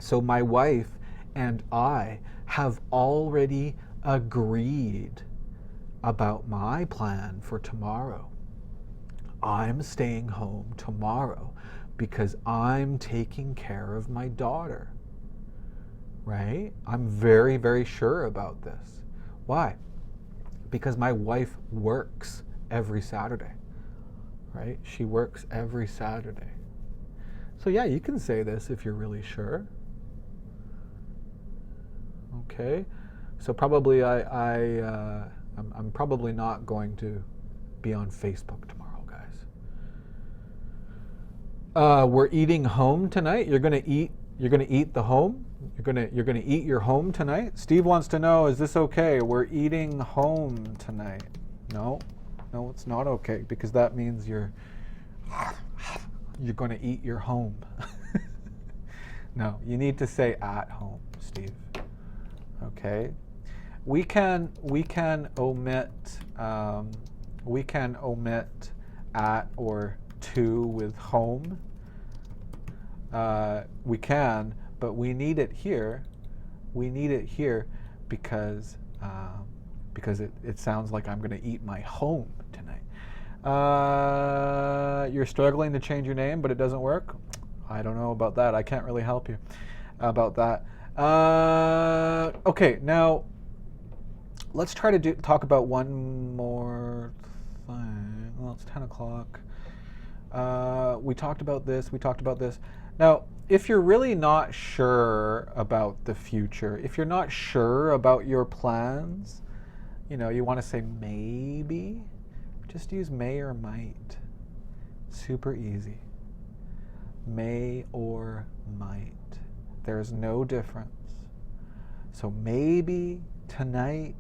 So my wife and I have already agreed about my plan for tomorrow. I'm staying home tomorrow because I'm taking care of my daughter, right? I'm very, very sure about this. Why? Because my wife works every Saturday, right? She works every Saturday. So yeah, you can say this if you're really sure. Okay, so probably I'm probably not going to be on Facebook tomorrow, guys. We're eating home tonight. You're gonna eat the home. You're gonna eat your home tonight. Steve wants to know, is this okay? We're eating home tonight. No, it's not okay, because that means you're gonna eat your home. No, you need to say at home, Steve. Okay, we can omit at or to with home. We can, but we need it here. We need it here because it sounds like I'm going to eat my home tonight. You're struggling to change your name, but it doesn't work. I don't know about that. I can't really help you about that. Okay, now let's try to talk about one more thing. Well, it's 10 o'clock. We talked about this. Now, if you're really not sure about the future, if you're not sure about your plans, you want to say maybe, just use may or might. Super easy. May or might. There's no difference. So maybe tonight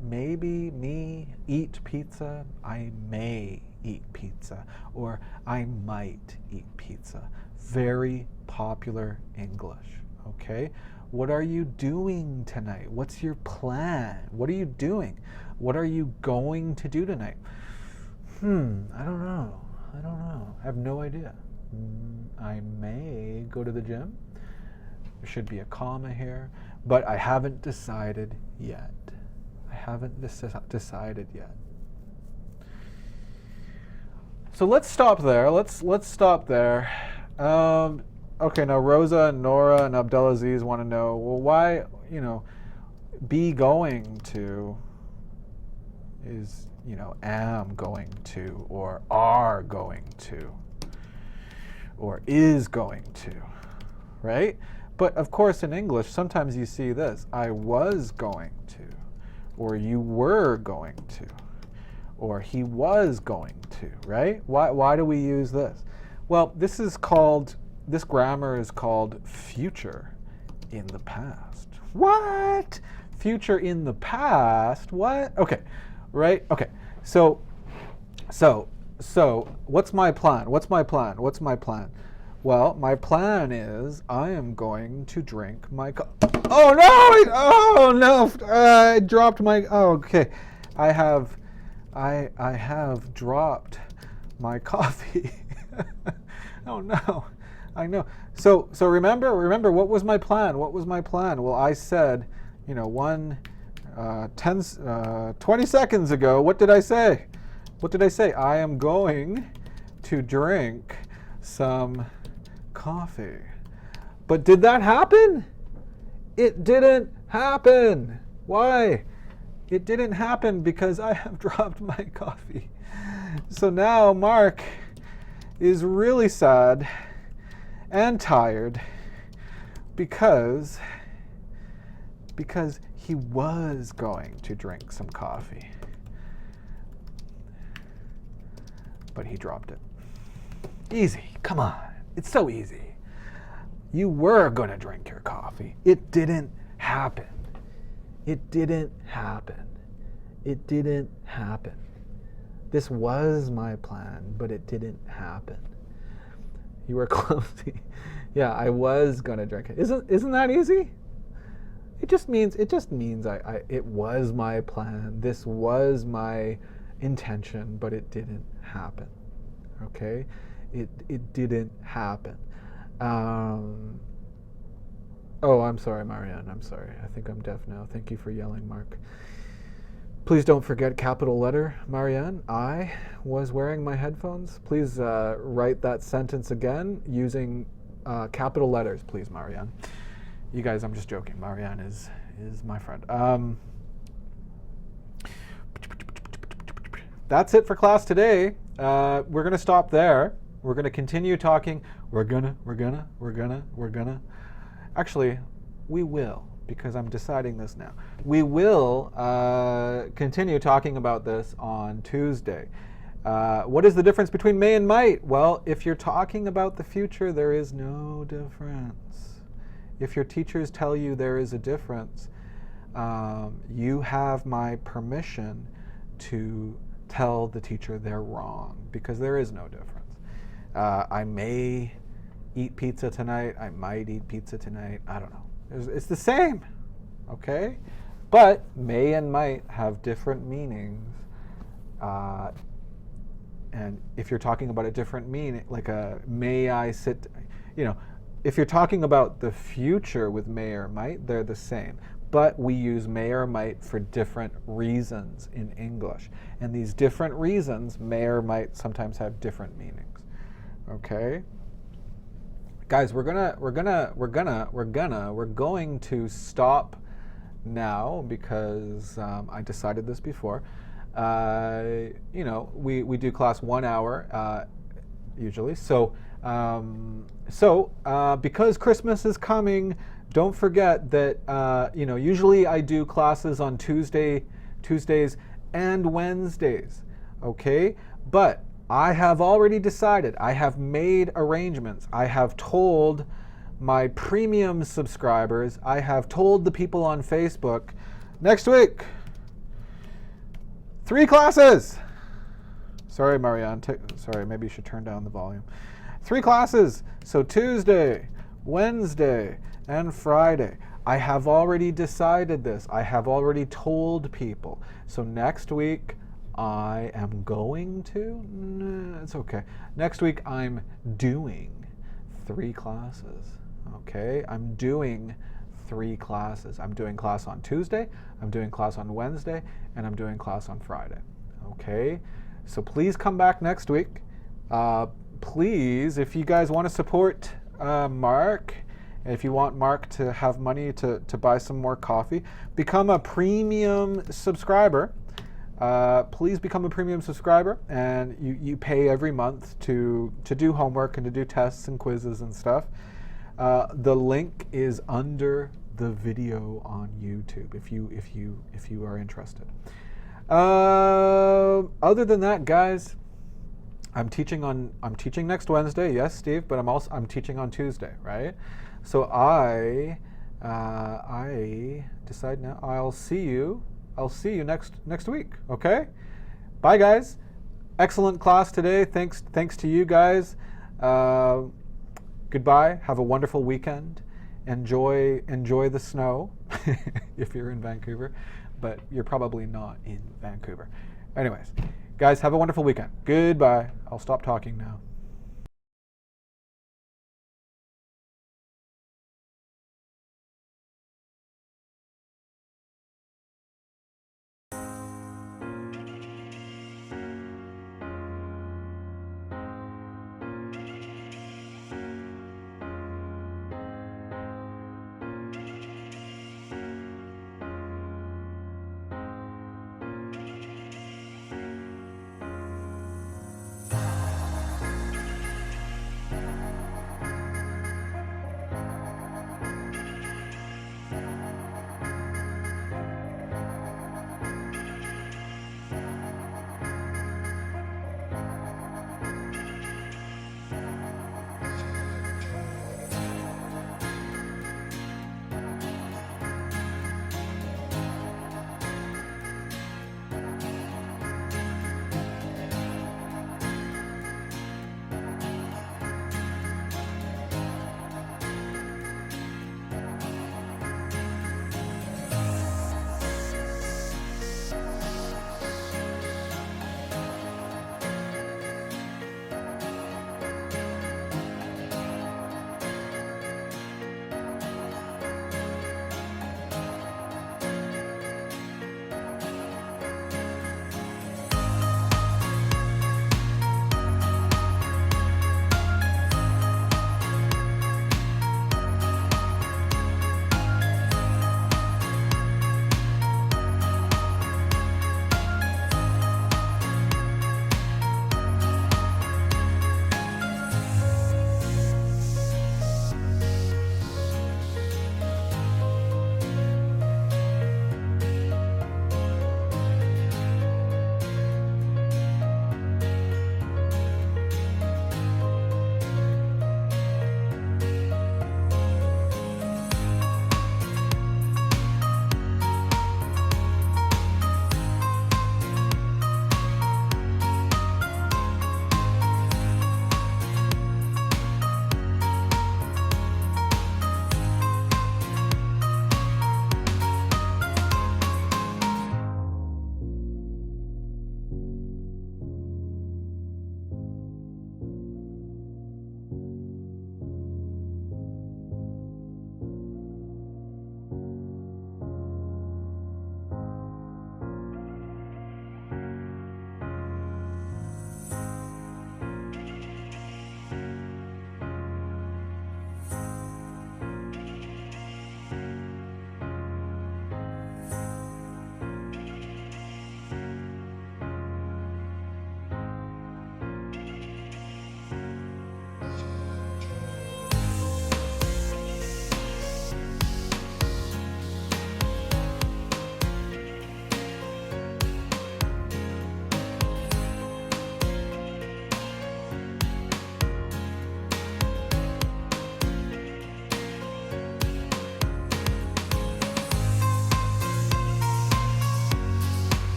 maybe me eat pizza. I may eat pizza, or I might eat pizza. Very popular English, okay? What are you doing tonight? What's your plan? What are you doing? What are you going to do tonight? I don't know. I have no idea. I may go to the gym. There should be a comma here, but I haven't decided yet. Decided yet. So let's stop there. Let's stop there. Okay, now Rosa and Nora and Abdelaziz want to know, well, why, be going to is, am going to, or are going to, or is going to, right? But of course in English, sometimes you see this, I was going to, or you were going to, or he was going to, right? Why do we use this? Well, this grammar is called future in the past. What? Future in the past? What? Okay, right? Okay, so what's my plan? Well, my plan is I am going to drink my I dropped my, okay. I have dropped my coffee. Oh no, I know. So remember, what was my plan? Well, I said, 20 seconds ago, what did I say? I am going to drink some coffee. But did that happen? It didn't happen. Why? It didn't happen because I have dropped my coffee. So now Mark is really sad and tired because he was going to drink some coffee, but he dropped it. Easy, come on, it's so easy. You were going to drink your coffee. It didn't happen. This was my plan, but it didn't happen. You were clumsy. Yeah, I was gonna drink it. Isn't that easy? It just means it was my plan. This was my intention, but it didn't happen. Okay? It didn't happen. Oh, I'm sorry, Marianne. I'm sorry. I think I'm deaf now. Thank you for yelling, Mark. Please don't forget capital letter, Marianne. I was wearing my headphones. Please write that sentence again using capital letters, please, Marianne. You guys, I'm just joking. Marianne is my friend. That's it for class today. We're going to stop there. We're going to continue talking. We're gonna. Actually, we will, because I'm deciding this now. We will continue talking about this on Tuesday. What is the difference between may and might? Well, if you're talking about the future, there is no difference. If your teachers tell you there is a difference, you have my permission to tell the teacher they're wrong, because there is no difference. I may eat pizza tonight. I might eat pizza tonight. I don't know. It's the same, okay? But may and might have different meanings. And if you're talking about a different meaning, like a may I sit, if you're talking about the future with may or might, they're the same. But we use may or might for different reasons in English. And these different reasons, may or might, sometimes have different meanings. Okay? Guys, we're going to stop now because I decided this before. We do class 1 hour usually. So because Christmas is coming, don't forget that usually I do classes on Tuesdays and Wednesdays. Okay, but I have already decided. I have made arrangements. I have told my premium subscribers. I have told the people on Facebook. Next week, 3 classes. Sorry, Marianne. Sorry, maybe you should turn down the volume. 3 classes. So Tuesday, Wednesday, and Friday. I have already decided this. I have already told people. So next week, I am going to? No, it's okay. Next week, I'm doing 3 classes. Okay? I'm doing 3 classes. I'm doing class on Tuesday, I'm doing class on Wednesday, and I'm doing class on Friday. Okay? So please come back next week. Please, if you guys want to support Mark, if you want Mark to have money to buy some more coffee, become a premium subscriber. Please become a premium subscriber, and you pay every month to do homework and to do tests and quizzes and stuff. The link is under the video on YouTube if you are interested. Other than that, guys, I'm teaching next Wednesday. Yes, Steve, but I'm teaching on Tuesday, right? So I decide now. I'll see you next week. Okay? Bye, guys. Excellent class today. Thanks to you guys. Goodbye. Have a wonderful weekend. Enjoy the snow if you're in Vancouver, but you're probably not in Vancouver. Anyways, guys, have a wonderful weekend. Goodbye. I'll stop talking now.